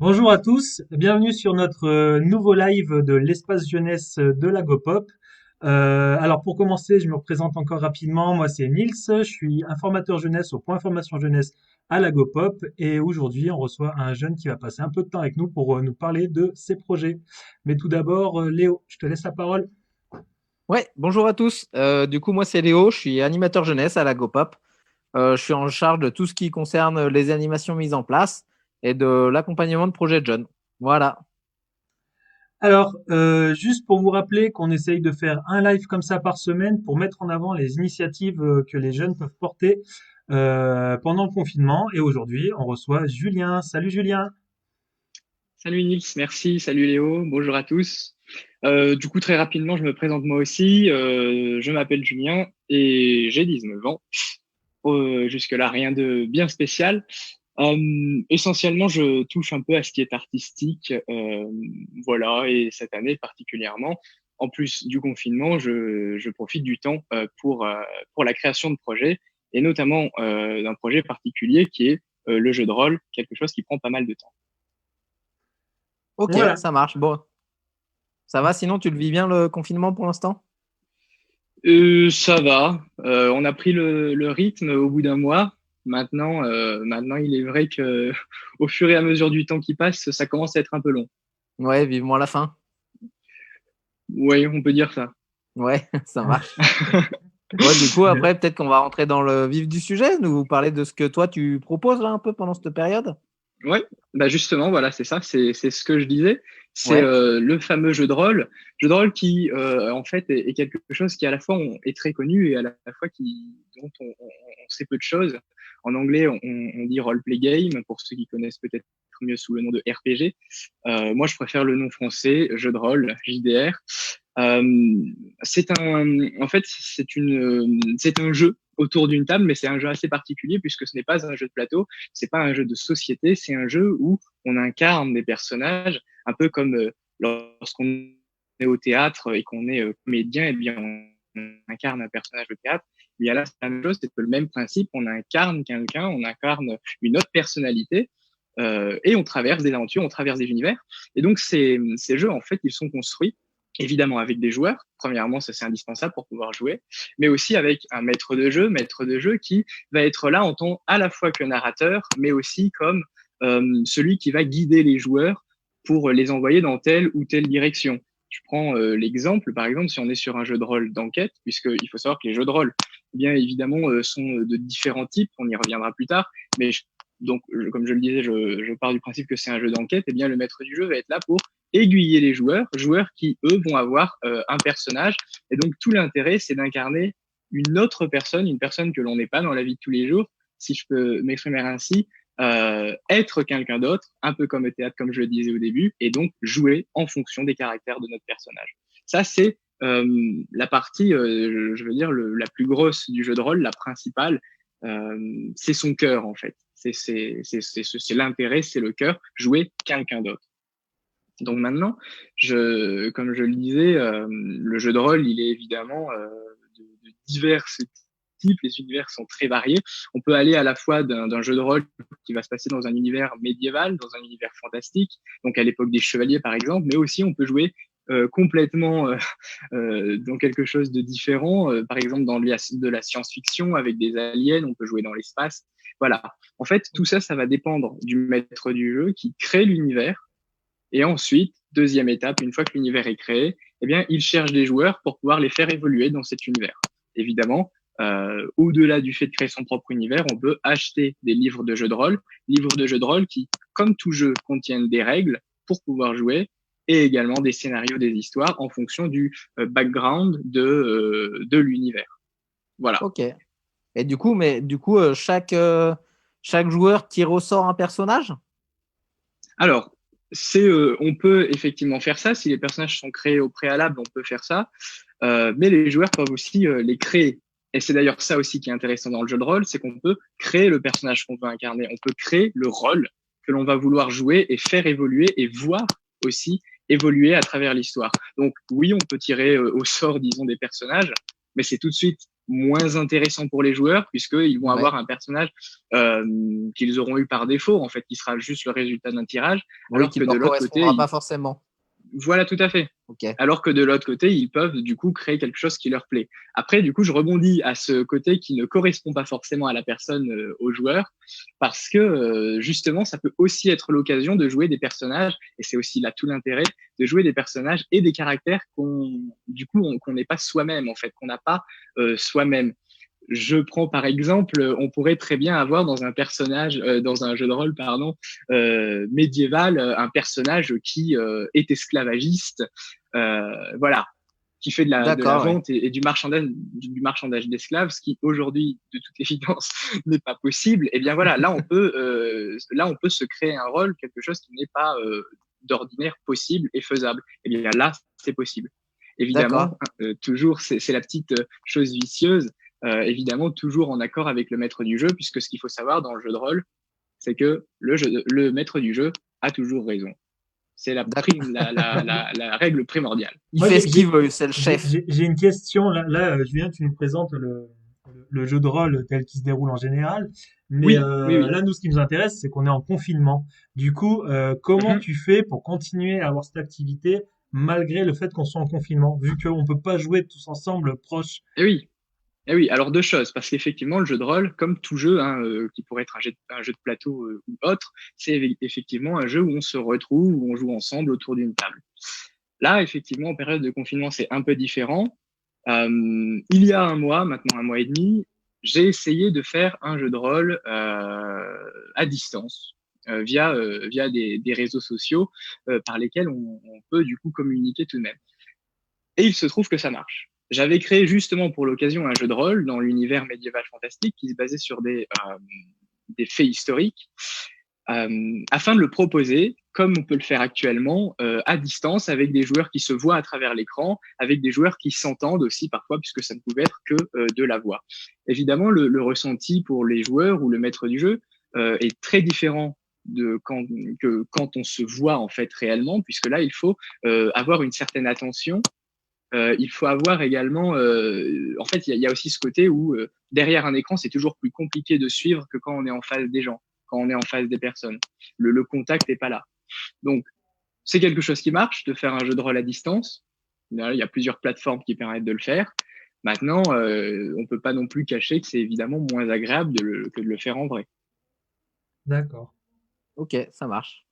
Bonjour à tous, bienvenue sur notre nouveau live de l'espace jeunesse de la GoPop. Alors pour commencer, je me représente encore rapidement. Moi c'est Nils, je suis informateur jeunesse au point formation jeunesse à la GoPop et aujourd'hui on reçoit un jeune qui va passer un peu de temps avec nous pour nous parler de ses projets. Mais tout d'abord, Léo, je te laisse la parole. Ouais, bonjour à tous. Moi, c'est Léo, je suis animateur jeunesse à la GoPop. Je suis en charge de tout ce qui concerne les animations mises en place et de l'accompagnement de projets de jeunes. Voilà. Alors, juste pour vous rappeler qu'on essaye de faire un live comme ça par semaine pour mettre en avant les initiatives que les jeunes peuvent porter pendant le confinement. Et aujourd'hui, on reçoit Julien. Salut Julien. Salut Nils, merci. Salut Léo, bonjour à tous. Très rapidement, je me présente moi aussi. Je m'appelle Julien et j'ai 19 ans. Jusque-là, rien de bien spécial. Essentiellement, je touche un peu à ce qui est artistique. Voilà, et cette année particulièrement, en plus du confinement, je profite du temps pour la création de projets et notamment d'un projet particulier qui est le jeu de rôle, quelque chose qui prend pas mal de temps. Ok, Voilà. ça marche. Bon, ça va, sinon tu le vis bien le confinement pour l'instant? Ça va. On a pris le rythme au bout d'un mois. Maintenant, il est vrai que au fur et à mesure du temps qui passe, ça commence à être un peu long. Ouais, vivement la fin. Oui, on peut dire ça. Ouais, ça marche. Ouais, après, peut-être qu'on va rentrer dans le vif du sujet, nous parler de ce que toi tu proposes là un peu pendant cette période. Ouais, bah justement, voilà, c'est ça, c'est ce que je disais. C'est Ouais. le fameux jeu de rôle qui en fait est quelque chose qui à la fois est très connu et à la fois dont on sait peu de choses. En anglais, on dit role play game pour ceux qui connaissent peut-être mieux sous le nom de RPG. Moi, je préfère le nom français, jeu de rôle, JDR. Euh, En fait, c'est un jeu autour d'une table, mais c'est un jeu assez particulier puisque ce n'est pas un jeu de plateau, c'est pas un jeu de société, c'est un jeu où on incarne des personnages, un peu comme lorsqu'on est au théâtre et qu'on est comédien, et bien on incarne un personnage de théâtre. Il y a là c'est la même chose, c'est que le même principe, on incarne quelqu'un, on incarne une autre personnalité. Et on traverse des aventures, on traverse des univers. Et donc ces jeux, en fait, ils sont construits évidemment avec des joueurs. Premièrement, ça c'est indispensable pour pouvoir jouer, mais aussi avec un maître de jeu qui va être là en tant à la fois que narrateur, mais aussi comme celui qui va guider les joueurs pour les envoyer dans telle ou telle direction. Je prends l'exemple, par exemple, si on est sur un jeu de rôle d'enquête, puisqu'il faut savoir que les jeux de rôle, bien évidemment, sont de différents types, on y reviendra plus tard, mais comme je le disais, je pars du principe que c'est un jeu d'enquête, et bien le maître du jeu va être là pour aiguiller les joueurs qui, eux, vont avoir un personnage. Et donc, tout l'intérêt, c'est d'incarner une personne que l'on n'est pas dans la vie de tous les jours, si je peux m'exprimer ainsi, être quelqu'un d'autre, un peu comme au théâtre, comme je le disais au début, et donc jouer en fonction des caractères de notre personnage. Ça, c'est la partie, je veux dire, la plus grosse du jeu de rôle, la principale, c'est son cœur, en fait. C'est l'intérêt, c'est le cœur, jouer quelqu'un d'autre. Donc maintenant, comme je le disais, le jeu de rôle, il est évidemment de divers types. Les univers sont très variés. On peut aller à la fois d'un jeu de rôle qui va se passer dans un univers médiéval, dans un univers fantastique, donc à l'époque des chevaliers par exemple, mais aussi on peut jouer complètement dans quelque chose de différent, par exemple dans de la science-fiction avec des aliens, on peut jouer dans l'espace. Voilà. En fait, tout ça, ça va dépendre du maître du jeu qui crée l'univers et ensuite, deuxième étape, une fois que l'univers est créé, eh bien, il cherche des joueurs pour pouvoir les faire évoluer dans cet univers. Évidemment, au-delà du fait de créer son propre univers, on peut acheter des livres de jeux de rôle qui, comme tout jeu, contiennent des règles pour pouvoir jouer et également des scénarios, des histoires en fonction du background de l'univers. Voilà. Ok. Et chaque joueur tire au sort un personnage? Alors, on peut effectivement faire ça. Si les personnages sont créés au préalable, on peut faire ça. Mais les joueurs peuvent aussi les créer. Et c'est d'ailleurs ça aussi qui est intéressant dans le jeu de rôle, c'est qu'on peut créer le personnage qu'on veut incarner. On peut créer le rôle que l'on va vouloir jouer et faire évoluer et voir aussi évoluer à travers l'histoire. Donc oui, on peut tirer au sort, disons, des personnages, mais c'est tout de suite moins intéressant pour les joueurs puisqu'ils vont avoir un personnage qu'ils auront eu par défaut, en fait, qui sera juste le résultat d'un tirage, Oui, qui alors que ne de leur l'autre côté, correspondra pas forcément. voilà, tout à fait. Ok. Alors que de l'autre côté, ils peuvent du coup créer quelque chose qui leur plaît. Après, du coup, je rebondis à ce côté qui ne correspond pas forcément à la personne, au joueur, parce que justement, ça peut aussi être l'occasion de jouer des personnages, et c'est aussi là tout l'intérêt, de jouer des personnages et des caractères qu'on n'est pas soi-même en fait, qu'on n'a pas soi-même. Je prends par exemple, on pourrait très bien avoir dans un personnage, dans un jeu de rôle, pardon, médiéval, un personnage qui est esclavagiste, voilà, qui fait de la D'accord, ouais. vente et du marchandage d'esclaves, ce qui aujourd'hui, de toute évidence, n'est pas possible. Et bien voilà, là on peut se créer un rôle, quelque chose qui n'est pas d'ordinaire possible et faisable. Et bien là, c'est possible. D'accord. Évidemment, toujours, c'est la petite chose vicieuse. Évidemment, toujours en accord avec le maître du jeu, puisque ce qu'il faut savoir dans le jeu de rôle, c'est que le maître du jeu a toujours raison. C'est D'accord. la règle primordiale. Il Moi, fait ce qu'il veut, c'est le chef. j'ai une question. Julien, tu nous présentes le jeu de rôle tel qu'il se déroule en général. Mais Oui, oui, oui. là, nous, ce qui nous intéresse, c'est qu'on est en confinement. Du coup, comment Mhm. tu fais pour continuer à avoir cette activité malgré le fait qu'on soit en confinement, vu qu'on peut pas jouer tous ensemble proches? Et oui, et oui. Alors deux choses, parce qu'effectivement, le jeu de rôle, comme tout jeu, hein, qui pourrait être un jeu de plateau ou autre, c'est effectivement un jeu où on se retrouve, où on joue ensemble autour d'une table. Là, effectivement, en période de confinement, c'est un peu différent. Il y a un mois, maintenant un mois et demi, j'ai essayé de faire un jeu de rôle à distance via des réseaux sociaux par lesquels on peut du coup communiquer tout de même. Et il se trouve que ça marche. J'avais créé justement pour l'occasion un jeu de rôle dans l'univers médiéval fantastique qui se basait sur des faits historiques afin de le proposer, comme on peut le faire actuellement, à distance, avec des joueurs qui se voient à travers l'écran, avec des joueurs qui s'entendent aussi parfois, puisque ça ne pouvait être que de la voix. Évidemment, le ressenti pour les joueurs ou le maître du jeu est très différent que quand on se voit en fait réellement, puisque là, il faut avoir une certaine attention. Il faut avoir également, en fait, il y a aussi ce côté où derrière un écran, c'est toujours plus compliqué de suivre que quand on est en face des gens, quand on est en face des personnes. Le contact n'est pas là. Donc, c'est quelque chose qui marche, de faire un jeu de rôle à distance. Là, il y a plusieurs plateformes qui permettent de le faire. Maintenant, on peut pas non plus cacher que c'est évidemment moins agréable que de le faire en vrai. D'accord. Ok, ça marche.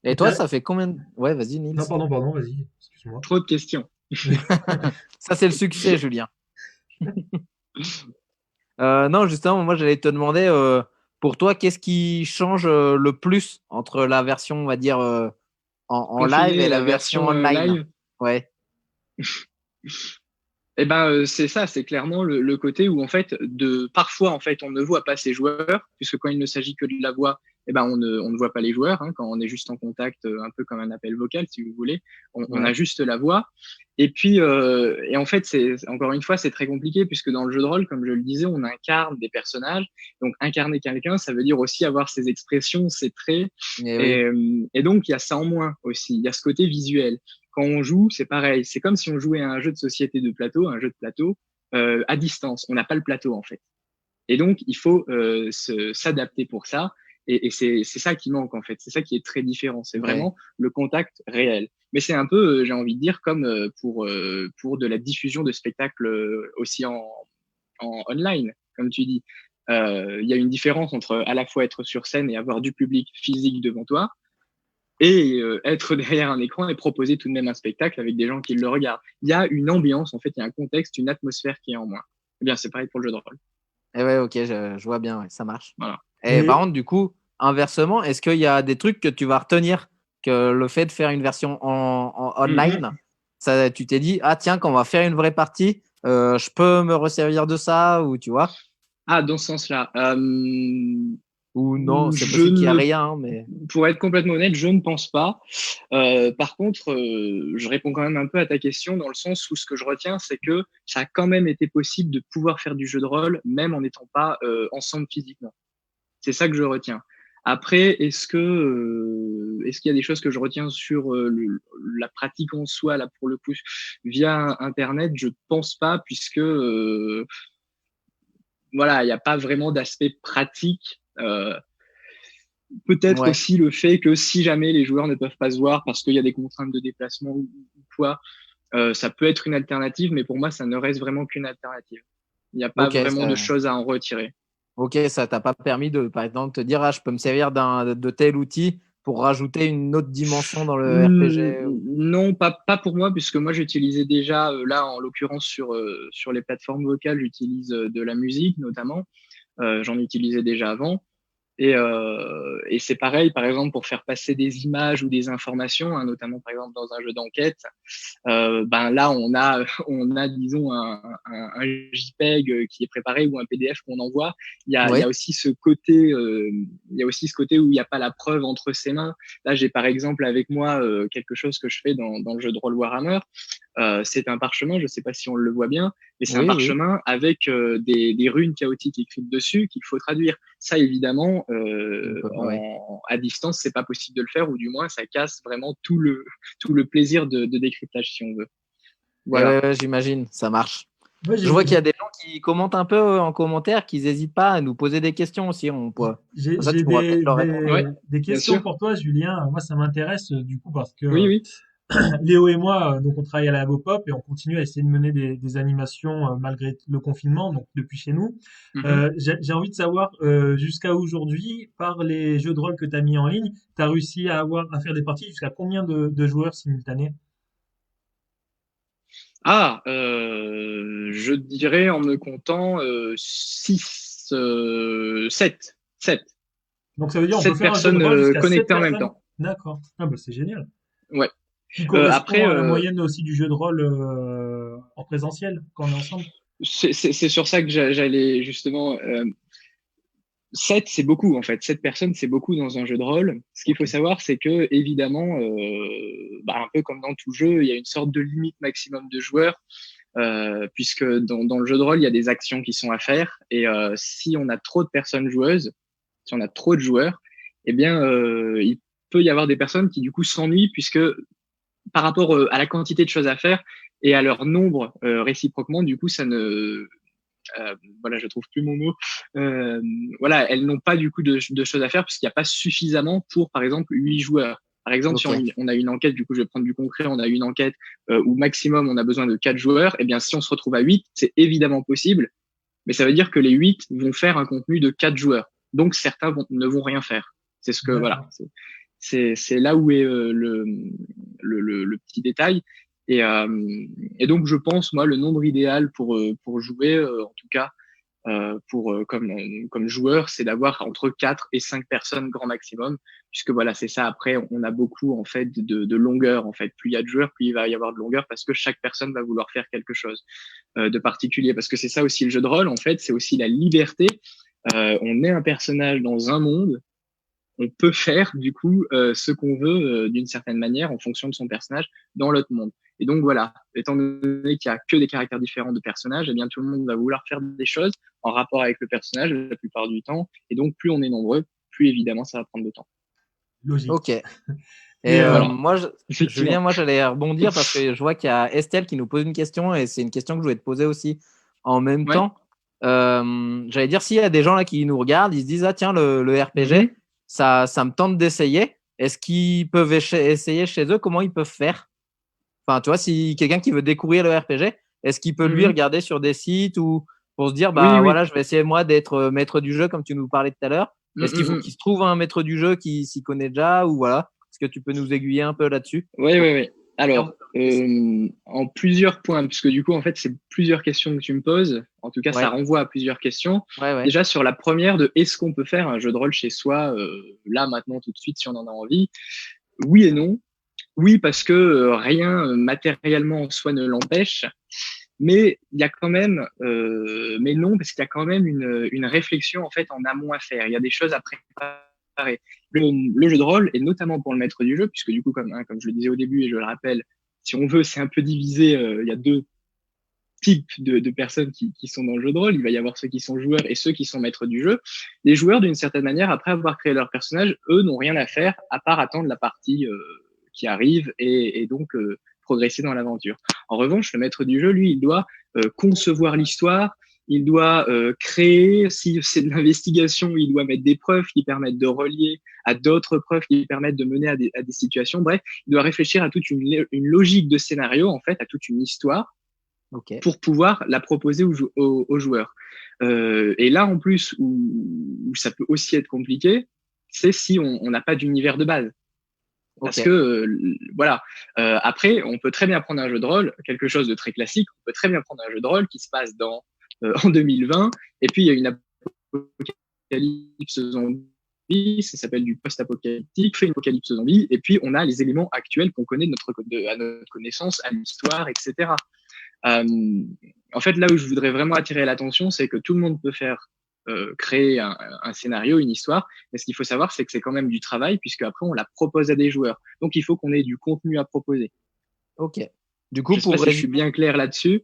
Et Et toi, ça fait combien de... Ouais, vas-y, Non, Nils. pardon, vas-y, excuse-moi. Trop de questions. Ça, c'est le succès, Julien. Non, justement, moi, j'allais te demander, pour toi, qu'est-ce qui change le plus entre la version, on va dire, en live Confiné et et la la version version online? live, Ouais, eh ben, c'est ça, c'est clairement le côté où en fait, parfois en fait, on ne voit pas ses joueurs, puisque quand il ne s'agit que de la voix, eh ben, on ne voit pas les joueurs. Hein, quand on est juste en contact, un peu comme un appel vocal, si vous voulez, on a ouais. juste la voix. Et puis, et en fait, c'est encore une fois, c'est très compliqué puisque dans le jeu de rôle, comme je le disais, on incarne des personnages. Donc, incarner quelqu'un, ça veut dire aussi avoir ses expressions, ses traits, Et oui, et donc il y a ça en moins aussi. Il y a ce côté visuel. Quand on joue, c'est pareil. C'est comme si on jouait à un jeu de société de plateau, un jeu de plateau à distance. On n'a pas le plateau en fait. Et donc il faut s'adapter pour ça. Et c'est ça qui manque en fait. C'est ça qui est très différent. C'est ouais. vraiment le contact réel. Mais c'est un peu, j'ai envie de dire, comme pour de la diffusion de spectacles aussi en online, comme tu dis. Il y a une différence entre à la fois être sur scène et avoir du public physique devant toi, et être derrière un écran et proposer tout de même un spectacle avec des gens qui le regardent. Il y a une ambiance, en fait, il y a un contexte, une atmosphère qui est en moins. Eh bien, c'est pareil pour le jeu de rôle. Et ouais, ok, je vois bien, ouais, ça marche. Voilà. Et par Et contre, du coup, inversement, est-ce qu'il y a des trucs que tu vas retenir que le fait de faire une version online, ça, tu t'es dit, ah tiens, quand on va faire une vraie partie, je peux me resservir de ça, ou tu vois, Ah, dans ce sens-là. ou non, c'est Je possible qu'il n'y a ne, rien, mais pour être complètement honnête, je ne pense pas. Par contre, je réponds quand même un peu à ta question dans le sens où ce que je retiens, c'est que ça a quand même été possible de pouvoir faire du jeu de rôle, même en n'étant pas ensemble physiquement. C'est ça que je retiens. Après, est-ce qu'il y a des choses que je retiens sur la pratique en soi, là, pour le coup, via Internet? Je pense pas, puisque voilà, il n'y a pas vraiment d'aspect pratique. Peut-être Ouais. aussi le fait que si jamais les joueurs ne peuvent pas se voir parce qu'il y a des contraintes de déplacement ou quoi, ça peut être une alternative, mais pour moi, ça ne reste vraiment qu'une alternative. Il n'y a pas Ok, vraiment de choses à en retirer. ok, ça t'a pas permis de, par exemple, te dire, ah, je peux me servir de tel outil pour rajouter une autre dimension dans le RPG. Non, pas pour moi, puisque moi j'utilisais déjà, là en l'occurrence sur les plateformes vocales, j'utilise de la musique notamment. J'en utilisais déjà avant. Et c'est pareil, par exemple, pour faire passer des images ou des informations, hein, notamment par exemple dans un jeu d'enquête, ben là on a disons un JPEG qui est préparé ou un PDF qu'on envoie. Il y Oui, a aussi ce côté, il y a aussi ce côté où il n'y a pas la preuve entre ses mains. Là, j'ai par exemple avec moi quelque chose que je fais dans le jeu de rôle Warhammer. C'est un parchemin, je ne sais pas si on le voit bien, mais c'est un oui, oui. parchemin avec des runes chaotiques écrites dessus qu'il faut traduire. Ça, évidemment, Ouais. à distance, c'est pas possible de le faire, ou du moins, ça casse vraiment tout le plaisir de décryptage, si on veut. Et Voilà. ouais, ouais, j'imagine, ça marche. Moi, Je vois qu'il y a des gens qui commentent un peu en commentaire, qu'ils n'hésitent pas à nous poser des questions aussi. Comme ça, j'ai tu pourras peut-être leur répondre. Ouais, des bien questions sûr. pour toi, Julien. Moi, ça m'intéresse du coup parce que Oui, oui. Léo et moi, donc on travaille à la GoPop et on continue à essayer de mener des animations malgré le confinement, donc depuis chez nous. Mhm. J'ai envie de savoir jusqu'à aujourd'hui, par les jeux de rôle que tu as mis en ligne, tu as réussi à faire des parties jusqu'à combien de joueurs simultanés? Ah, je dirais en me comptant 6, 7, 7. Donc ça veut dire on peut 7 faire un jeu de personnes rôle jusqu'à 7 connectées en même personnes. temps. D'accord. Ah bah c'est génial. Ouais. Qui correspond Après, à la moyenne aussi du jeu de rôle en présentiel quand on est ensemble. c'est sur ça que j'allais justement. 7, c'est beaucoup en fait. 7 personnes, c'est beaucoup dans un jeu de rôle. Ce qu'il Ok. faut savoir, c'est que évidemment, un peu comme dans tout jeu, il y a une sorte de limite maximum de joueurs, puisque dans le jeu de rôle, il y a des actions qui sont à faire. Et si on a trop de personnes joueuses, si on a trop de joueurs, eh bien, il peut y avoir des personnes qui du coup s'ennuient, puisque par rapport à la quantité de choses à faire et à leur nombre réciproquement, du coup, ça ne voilà, je trouve plus mon mot. Euh, voilà, elles n'ont pas du coup de choses à faire puisqu'il n'y a pas suffisamment pour, par exemple, 8 joueurs. Par exemple, si Ok, on a une enquête, du coup, je vais prendre du concret, on a une enquête où maximum on a besoin de 4 joueurs, eh bien, si on se retrouve à 8, c'est évidemment possible, mais ça veut dire que les 8 vont faire un contenu de 4 joueurs. Donc, certains ne vont rien faire. C'est ce que, voilà, D'accord. c'est là où est le petit détail. Et, et donc, je pense, moi, le nombre idéal pour jouer, en tout cas, comme joueur, c'est d'avoir entre 4 et 5 personnes grand maximum, puisque voilà, c'est ça. Après, on a beaucoup en fait de longueur. En fait, plus il y a de joueurs, plus il va y avoir de longueur, parce que chaque personne va vouloir faire quelque chose de particulier. Parce que c'est ça aussi le jeu de rôle. En fait, c'est aussi la liberté. On est un personnage dans un monde, on peut faire du coup ce qu'on veut d'une certaine manière en fonction de son personnage dans l'autre monde. Et donc voilà, étant donné qu'il y a que des caractères différents de personnages, eh bien tout le monde va vouloir faire des choses en rapport avec le personnage la plupart du temps. Et donc plus on est nombreux, plus évidemment ça va prendre de temps. Logique. ok. Et Et Voilà, moi, Julien, effectivement. moi, j'allais rebondir parce que je vois qu'il y a Estelle qui nous pose une question et c'est une question que je voulais te poser aussi en même Ouais. temps. J'allais dire, s'il y a des gens là qui nous regardent, ils se disent, ah tiens, le RPG, Mhm. ça me tente d'essayer. Est-ce qu'ils peuvent essayer chez eux? Comment ils peuvent faire? Enfin, tu vois, si quelqu'un qui veut découvrir le RPG, est-ce qu'il peut lui Mhm. regarder sur des sites ou pour se dire, Oui, bah oui. voilà, je vais essayer moi d'être maître du jeu comme tu nous parlais tout à l'heure. Est-ce qu'il faut Mhm. qu'il se trouve un maître du jeu qui s'y connaît déjà ou voilà? Est-ce que tu peux nous aiguiller un peu là-dessus? Oui, oui, oui. Terme Alors, de- en plusieurs points, puisque du coup, en fait, c'est plusieurs questions que tu me poses. En tout cas, ça Ouais, renvoie à plusieurs questions. ouais, ouais. Déjà, sur la première de est-ce qu'on peut faire un jeu de rôle chez soi, là, maintenant, tout de suite, si on en a envie? Oui et non. Oui, parce que rien matériellement en soi ne l'empêche. Mais il y a quand même, mais non, parce qu'il y a quand même une réflexion en fait en amont à faire. Il y a des choses à préparer. Le jeu de rôle, et notamment pour le maître du jeu, puisque du coup, comme je le disais au début et je le rappelle, si on veut, c'est un peu divisé. Il y a types de personnes qui sont dans le jeu de rôle. Il va y avoir ceux qui sont joueurs et ceux qui sont maîtres du jeu. Les joueurs, d'une certaine manière, après avoir créé leur personnage, eux n'ont rien à faire à part attendre la partie qui arrive et donc progresser dans l'aventure. En revanche, le maître du jeu, lui, il doit concevoir l'histoire, il doit créer, si c'est de l'investigation, il doit mettre des preuves qui permettent de relier à d'autres preuves qui permettent de mener à des situations. Bref, il doit réfléchir à toute une logique de scénario, en fait, à toute une histoire pour pouvoir la proposer aux joueurs. Et là, en plus, où ça peut aussi être compliqué, c'est si on n'a pas d'univers de base. Parce que voilà. Après, on peut très bien prendre un jeu de rôle, quelque chose de très classique. On peut très bien prendre un jeu de rôle qui se passe en 2020, et puis il y a une apocalypse zombie, ça s'appelle du post-apocalyptique, fait une apocalypse zombie, et puis on a les éléments actuels qu'on connaît à notre connaissance, à l'histoire, etc. En fait, là où je voudrais vraiment attirer l'attention, c'est que tout le monde peut créer un scénario, une histoire, mais ce qu'il faut savoir, c'est que c'est quand même du travail, puisque après on la propose à des joueurs. Donc il faut qu'on ait du contenu à proposer. Ok. Du coup, je sais pas si je suis bien clair là-dessus.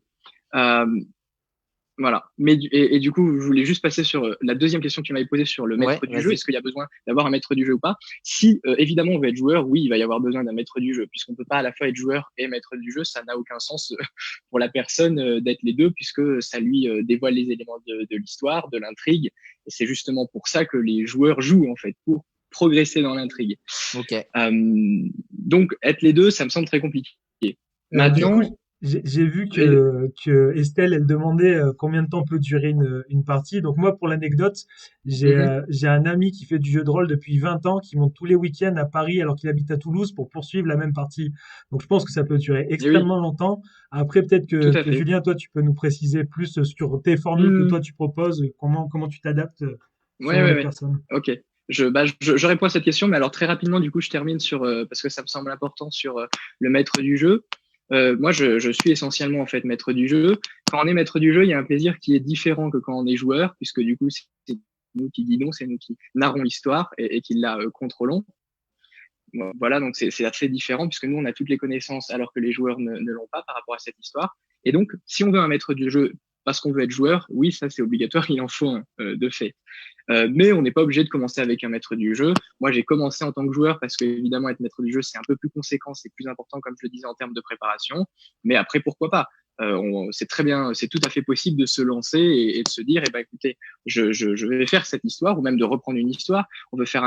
Voilà. Mais du coup, je voulais juste passer sur la deuxième question que tu m'avais posée sur le maître du jeu. Est-ce qu'il y a besoin d'avoir un maître du jeu ou pas? Si évidemment on veut être joueur, oui, il va y avoir besoin d'un maître du jeu, puisqu'on peut pas à la fois être joueur et maître du jeu. Ça n'a aucun sens pour la personne d'être les deux, puisque ça lui dévoile les éléments de l'histoire, de l'intrigue. Et c'est justement pour ça que les joueurs jouent, en fait, pour progresser dans l'intrigue. Donc être les deux, ça me semble très compliqué. Maintenant, j'ai vu que Estelle, elle demandait combien de temps peut durer une partie. Donc moi, pour l'anecdote, j'ai un ami qui fait du jeu de rôle depuis 20 ans, qui monte tous les week-ends à Paris alors qu'il habite à Toulouse pour poursuivre la même partie. Donc je pense que ça peut durer extrêmement longtemps. Après, peut-être que Julien, toi, tu peux nous préciser plus sur tes formules que toi tu proposes, comment tu t'adaptes selon les personnes. Ok. Je réponds à cette question, mais alors très rapidement, du coup, je termine parce que ça me semble important sur le maître du jeu. Moi, je suis essentiellement en fait maître du jeu. Quand on est maître du jeu, il y a un plaisir qui est différent que quand on est joueur, puisque du coup, c'est nous qui guidons, c'est nous qui narrons l'histoire et qui la contrôlons. Voilà, donc c'est assez différent puisque nous, on a toutes les connaissances alors que les joueurs ne l'ont pas par rapport à cette histoire. Et donc, si on veut un maître du jeu parce qu'on veut être joueur, oui, ça c'est obligatoire, il en faut un de fait. Mais on n'est pas obligé de commencer avec un maître du jeu. Moi, j'ai commencé en tant que joueur parce que évidemment être maître du jeu, c'est un peu plus conséquent, c'est plus important, comme je le disais, en termes de préparation. Mais après, pourquoi pas? C'est très bien, c'est tout à fait possible de se lancer et de se dire, eh ben, écoutez, je vais faire cette histoire, ou même de reprendre une histoire. On veut faire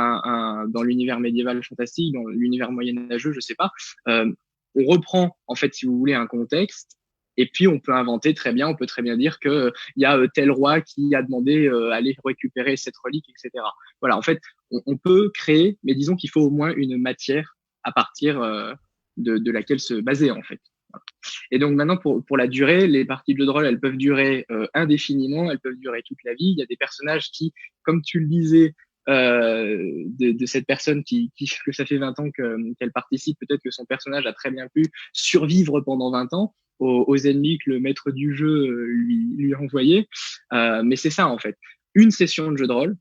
dans l'univers médiéval fantastique, dans l'univers moyenâgeux, je sais pas. On reprend, en fait, si vous voulez, un contexte. Et puis, on peut inventer très bien, on peut très bien dire que il y a tel roi qui a demandé aller récupérer cette relique, etc. Voilà, en fait, on peut créer, mais disons qu'il faut au moins une matière à partir de laquelle se baser, en fait. Voilà. Et donc maintenant, pour la durée, les parties de jeu de rôle, elles peuvent durer indéfiniment, elles peuvent durer toute la vie. Il y a des personnages qui, comme tu le disais, de cette personne que ça fait 20 ans qu'elle participe, peut-être que son personnage a très bien pu survivre pendant 20 ans aux ennemis que le maître du jeu lui a envoyé. Mais c'est ça, en fait. Une session de jeu de rôle,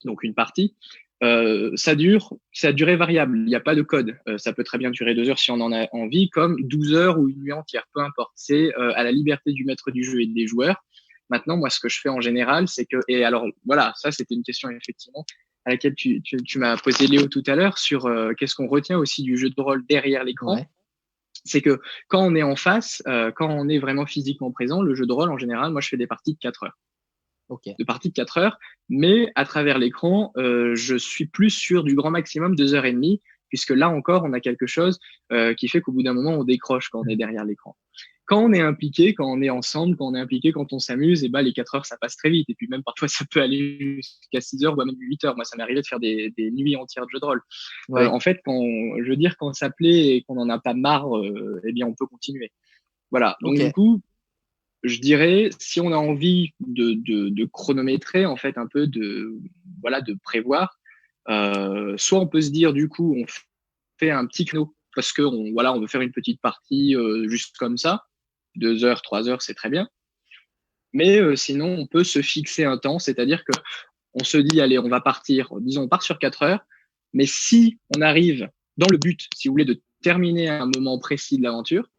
donc une partie, ça a durée variable. Il n'y a pas de code. Ça peut très bien durer 2 heures si on en a envie, comme 12 heures ou une nuit entière, peu importe. C'est à la liberté du maître du jeu et des joueurs. Maintenant, moi, ce que je fais en général, c'est que, et alors, voilà, ça, c'était une question, effectivement, à laquelle tu m'as posé, Léo, tout à l'heure, sur qu'est-ce qu'on retient aussi du jeu de rôle derrière l'écran. Ouais. C'est que quand on est en face, quand on est vraiment physiquement présent, le jeu de rôle, en général, moi, je fais des parties de 4 heures. De parties de 4 heures, mais à travers l'écran, je suis plus sur du grand maximum 2h30, puisque là encore, on a quelque chose qui fait qu'au bout d'un moment, on décroche quand on est derrière l'écran. Quand on est impliqué, quand on est ensemble, quand on est impliqué, quand on s'amuse, et les 4 heures, ça passe très vite. Et puis même parfois, ça peut aller jusqu'à 6 heures, voire même 8 heures. Moi, ça m'est arrivé de faire des nuits entières de jeu de rôle. Ouais. En fait, quand ça plaît et qu'on n'en a pas marre, eh bien, on peut continuer. Voilà. Donc, du coup, je dirais, si on a envie de chronométrer, en fait, un peu de prévoir, soit on peut se dire, du coup, on fait un petit créneau parce que on veut faire une petite partie juste comme ça. 2 heures, 3 heures, c'est très bien. Mais sinon, on peut se fixer un temps, c'est-à-dire que on se dit, allez, on va partir, disons, on part sur 4 heures, mais si on arrive dans le but, si vous voulez, de terminer à un moment précis de l'aventure,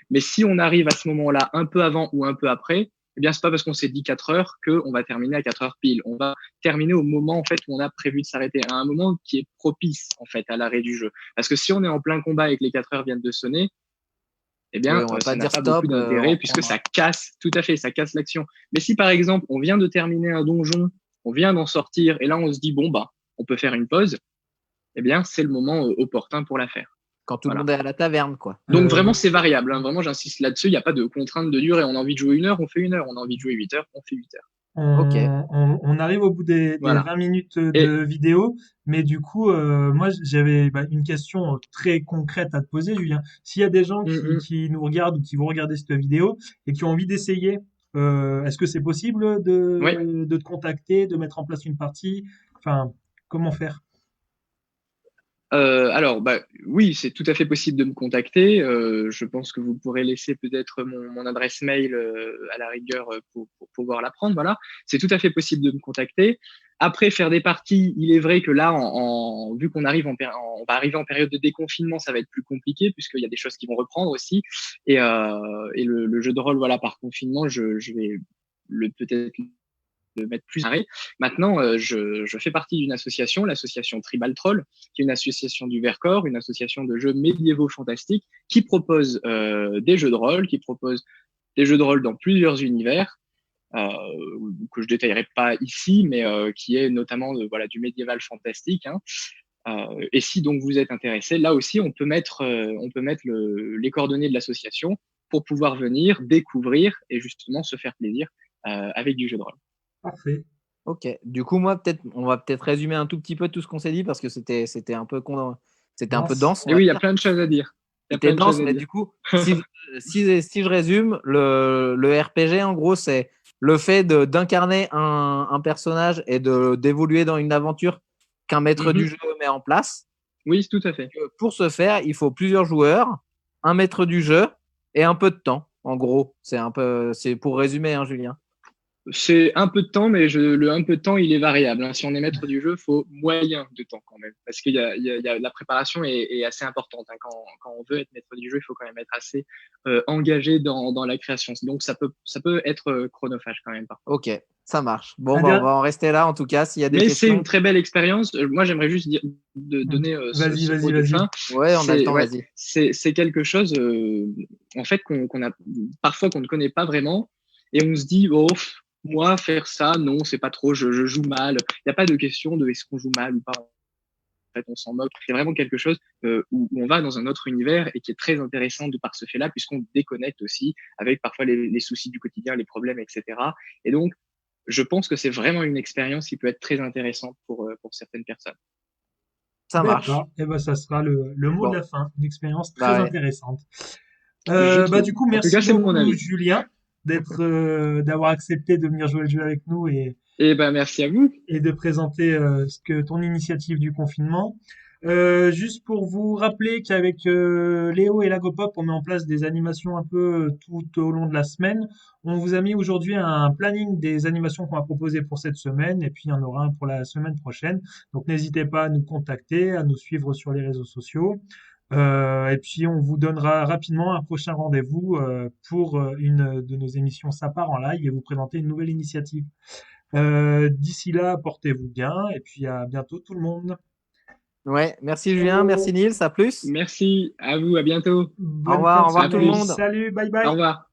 Mais si on arrive à ce moment-là un peu avant ou un peu après, eh bien, c'est pas parce qu'on s'est dit 4 heures qu'on va terminer à 4 heures pile. On va terminer au moment, en fait, où on a prévu de s'arrêter, à un moment qui est propice, en fait, à l'arrêt du jeu. Parce que si on est en plein combat et que les 4 heures viennent de sonner, eh Oui, bien, on va ça pas n'a dire pas stop, beaucoup on d'intérêt puisque reprendra. ça casse, tout à fait, ça casse l'action. Mais si, par exemple, on vient de terminer un donjon, on vient d'en sortir, et là, on se dit, bon, bah, on peut faire une pause, eh bien, c'est le moment opportun pour la faire. Quand tout le Voilà. monde est à la taverne, quoi. Donc, Euh, vraiment, c'est variable. Hein. Vraiment, j'insiste là-dessus. Il n'y a pas de contrainte de durée. On a envie de jouer 1 heure, on fait 1 heure. On a envie de jouer 8 heures, on fait 8 heures. Ok. on arrive au bout des Voilà. 20 minutes Et de vidéo, mais du coup, moi, j'avais une question très concrète à te poser, Julien. S'il y a des gens qui nous regardent ou qui vont regarder cette vidéo et qui ont envie d'essayer, est-ce que c'est possible ouais. de te contacter, de mettre en place une partie? Enfin, comment faire? Alors, bah, oui, c'est tout à fait possible de me contacter. Je pense que vous pourrez laisser peut-être mon adresse mail à la rigueur pour pouvoir la prendre. Voilà, c'est tout à fait possible de me contacter. Après, faire des parties, il est vrai que là, vu qu'on arrive on va arriver en période de déconfinement, ça va être plus compliqué puisqu'il y a des choses qui vont reprendre aussi. Et le jeu de rôle, voilà, par confinement, je vais peut-être de mettre plus arrêt. Maintenant, je fais partie d'une association, l'association Tribal Troll, qui est une association du Vercors, une association de jeux médiévaux fantastiques, qui propose des jeux de rôle, qui propose des jeux de rôle dans plusieurs univers, que je détaillerai pas ici, mais qui est notamment voilà, du médiéval fantastique. Hein. Et si donc vous êtes intéressé, là aussi, on peut mettre les coordonnées de l'association pour pouvoir venir découvrir et justement se faire plaisir avec du jeu de rôle. Parfait. Ok. Du coup, moi, on va peut-être résumer un tout petit peu tout ce qu'on s'est dit parce que c'était un peu Dense. dense, on Et va oui, il y a dire. plein de choses à dire. Il y a C'était plein de choses dense, à mais dire. du coup, si je résume, le RPG, en gros, c'est le fait d'incarner un personnage et d'évoluer dans une aventure qu'un maître du jeu met en place. Oui, tout à fait. Pour ce faire, il faut plusieurs joueurs, un maître du jeu et un peu de temps. En gros, c'est pour résumer, hein, Julien. C'est un peu de temps, mais le un peu de temps, il est variable. Hein. Si on est maître du jeu, il faut moyen de temps quand même. Parce qu'il y a la préparation est assez importante. Hein. Quand on veut être maître du jeu, il faut quand même être assez engagé dans la création. Donc ça peut être chronophage quand même parfois. Ok, ça marche. Bon, Un bah, on der- va en rester là en tout cas. S'il y a des Mais c'est une questions, très belle expérience. Moi, j'aimerais juste donner Vas-y, ce vas-y, mot de vas-y. fin. ouais, on a le temps, Ouais, vas-y. c'est quelque chose en fait qu'on a parfois qu'on ne connaît pas vraiment et on se dit oh moi faire ça non c'est pas trop je joue mal. Il n'y a pas de question de est-ce qu'on joue mal ou pas. En fait, on s'en moque. C'est vraiment quelque chose où on va dans un autre univers et qui est très intéressant de par ce fait-là puisqu'on déconnecte aussi avec parfois les soucis du quotidien, les problèmes, etc. Et donc je pense que c'est vraiment une expérience qui peut être très intéressante pour certaines personnes. Ça marche. D'accord. Et ben, ça sera le mot de Bon, la fin. Une expérience très bah ouais. intéressante. Je Du trouve. coup, En tout merci cas, c'est mon beaucoup, avis. Julien, d'avoir accepté de venir jouer le jeu avec nous Et ben merci à vous. et de présenter ton initiative du confinement. Juste pour vous rappeler qu'avec Léo et Lagopop, on met en place des animations un peu tout au long de la semaine. On vous a mis aujourd'hui un planning des animations qu'on va proposer pour cette semaine et puis il y en aura un pour la semaine prochaine. Donc n'hésitez pas à nous contacter, à nous suivre sur les réseaux sociaux. Et puis on vous donnera rapidement un prochain rendez-vous pour une de nos émissions Ça part en live et vous présenter une nouvelle initiative. D'ici là, portez-vous bien et puis à bientôt tout le monde. Ouais, merci Julien, merci Ciao. Nils, à plus. Merci à vous, à bientôt. Au Bonne fin de revoir À tout le semaine. monde. plus. Salut, bye Au bye. revoir.